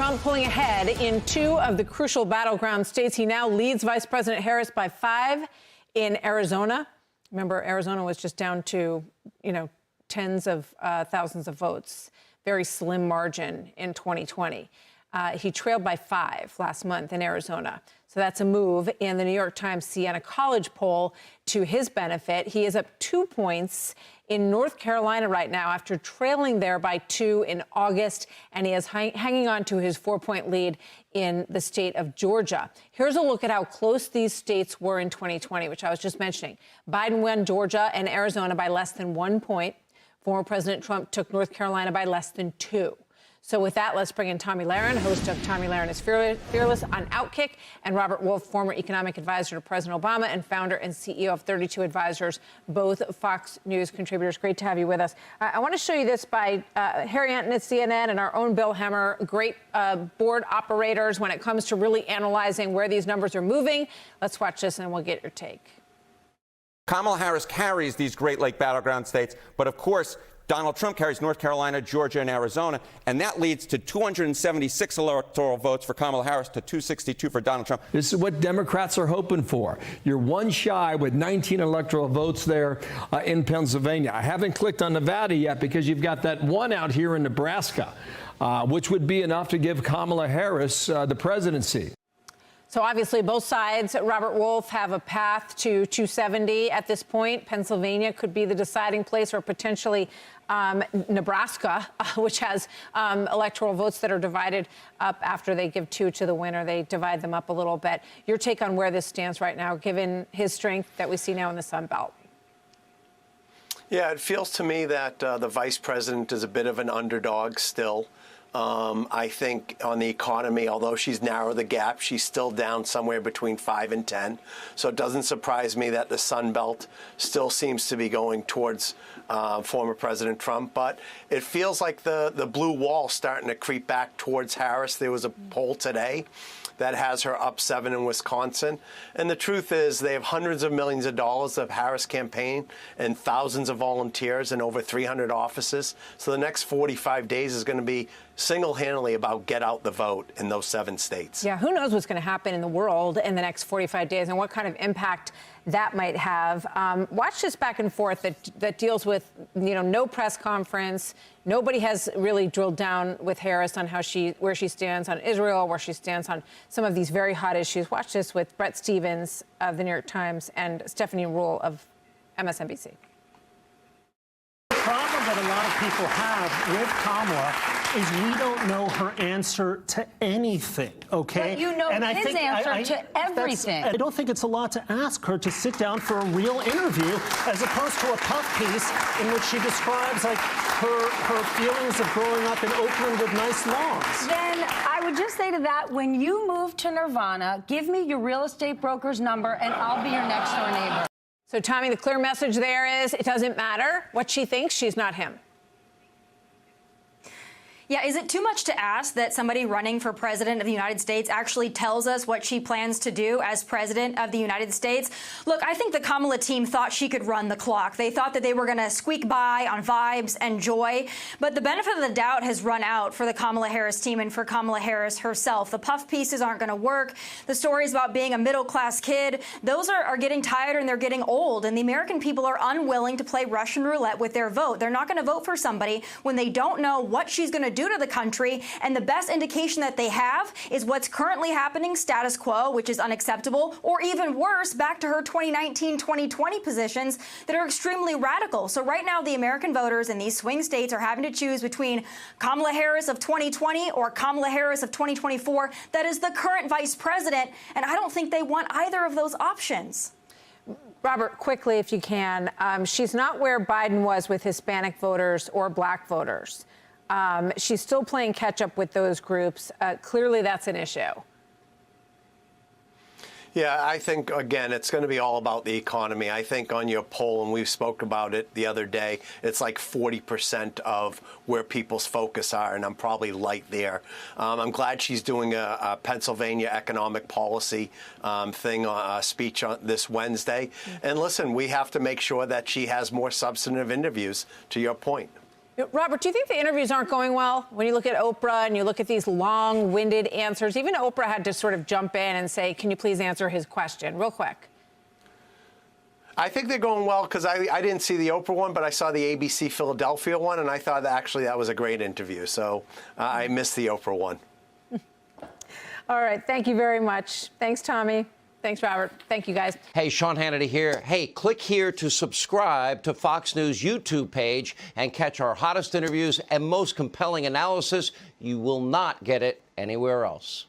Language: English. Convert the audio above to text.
Trump pulling ahead in two of the crucial battleground states. He now leads Vice President Harris by 5 in Arizona. Remember, Arizona was just down to, tens of thousands of votes. Very slim margin in 2020. He trailed by 5 last month in Arizona. So that's a move in the New York Times Siena College poll to his benefit. He is up 2 points in North Carolina right now after trailing there by 2 in August. And he is hanging on to his 4-point lead in the state of Georgia. Here's a look at how close these states were in 2020, which I was just mentioning. Biden won Georgia and Arizona by less than 1 point. Former President Trump took North Carolina by less than 2. So with that, let's bring in Tomi Lahren, host of Tomi Lahren is Fearless on Outkick, and Robert Wolf, former economic advisor to President Obama and founder and CEO of 32 Advisors, both Fox News contributors. Great to have you with us. I want to show you this by Harry Anton at CNN and our own Bill Hemmer, great board operators when it comes to really analyzing where these numbers are moving. Let's watch this and we'll get your take. Kamala Harris carries these Great Lake battleground states, but of course, Donald Trump carries North Carolina, Georgia, and Arizona, and that leads to 276 electoral votes for Kamala Harris to 262 for Donald Trump. This is what Democrats are hoping for. You're one shy with 19 electoral votes there in Pennsylvania. I haven't clicked on Nevada yet because you've got that one out here in Nebraska, which would be enough to give Kamala Harris the presidency. So obviously both sides, Robert Wolf, have a path to 270 at this point. Pennsylvania could be the deciding place, or potentially Nebraska, which has electoral votes that are divided up after they give 2 to the winner. They divide them up a little bit. Your take on where this stands right now, given his strength that we see now in the Sun Belt? Yeah, it feels to me that the vice president is a bit of an underdog still. I think on the economy, although she's narrowed the gap, she's still down somewhere between 5 and 10. So it doesn't surprise me that the Sun Belt still seems to be going towards former President Trump. But it feels like the blue wall starting to creep back towards Harris. There was a poll today that has her up 7 in Wisconsin. And the truth is they have hundreds of millions of dollars of Harris campaign and thousands of volunteers and over 300 offices. So the next 45 days is going to be single-handedly about get out the vote in those 7 states. Yeah, who knows what's going to happen in the world in the next 45 days and what kind of impact that might have. Watch this back and forth that deals with, no press conference. Nobody has really drilled down with Harris on where she stands on Israel, where she stands on some of these very hot issues. Watch this with Brett Stevens of the New York Times and Stephanie Ruhle of MSNBC. The problem that a lot of people have with Kamala is we don't know her answer to anything, okay? But you know his answer to everything. I don't think it's a lot to ask her to sit down for a real interview as opposed to a puff piece in which she describes like her feelings of growing up in Oakland with nice lawns. Then I would just say to that, when you move to Nirvana, give me your real estate broker's number and I'll be your next door neighbor. So, Tomi, the clear message there is it doesn't matter what she thinks. She's not him. Yeah, is it too much to ask that somebody running for president of the United States actually tells us what she plans to do as president of the United States? Look, I think the Kamala team thought she could run the clock. They thought that they were going to squeak by on vibes and joy. But the benefit of the doubt has run out for the Kamala Harris team and for Kamala Harris herself. The puff pieces aren't going to work. The stories about being a middle-class kid, those are getting tired and they're getting old. And the American people are unwilling to play Russian roulette with their vote. They're not going to vote for somebody when they don't know what she's going to do to the country, and the best indication that they have is what's currently happening, status quo, which is unacceptable, or even worse, back to her 2019-2020 positions that are extremely radical. So right now, the American voters in these swing states are having to choose between Kamala Harris of 2020 or Kamala Harris of 2024 that is the current vice president, and I don't think they want either of those options. Robert, quickly, if you can, she's not where Biden was with Hispanic voters or black voters. She's still playing catch up with those groups. Clearly, that's an issue. Yeah, I think, again, it's going to be all about the economy. I think on your poll, and we spoke about it the other day, it's like 40% of where people's focus are, and I'm probably light there. I'm glad she's doing a Pennsylvania economic policy speech on this Wednesday. And listen, we have to make sure that she has more substantive interviews, to your point. Robert, do you think the interviews aren't going well? When you look at Oprah and you look at these long-winded answers, even Oprah had to sort of jump in and say, can you please answer his question real quick? I think they're going well because I didn't see the Oprah one, but I saw the ABC Philadelphia one, and I thought that actually that was a great interview. So I missed the Oprah one. All right. Thank you very much. Thanks, Tommy. Thanks, Robert. Thank you, guys. Hey, Sean Hannity here. Hey, click here to subscribe to Fox News YouTube page and catch our hottest interviews and most compelling analysis. You will not get it anywhere else.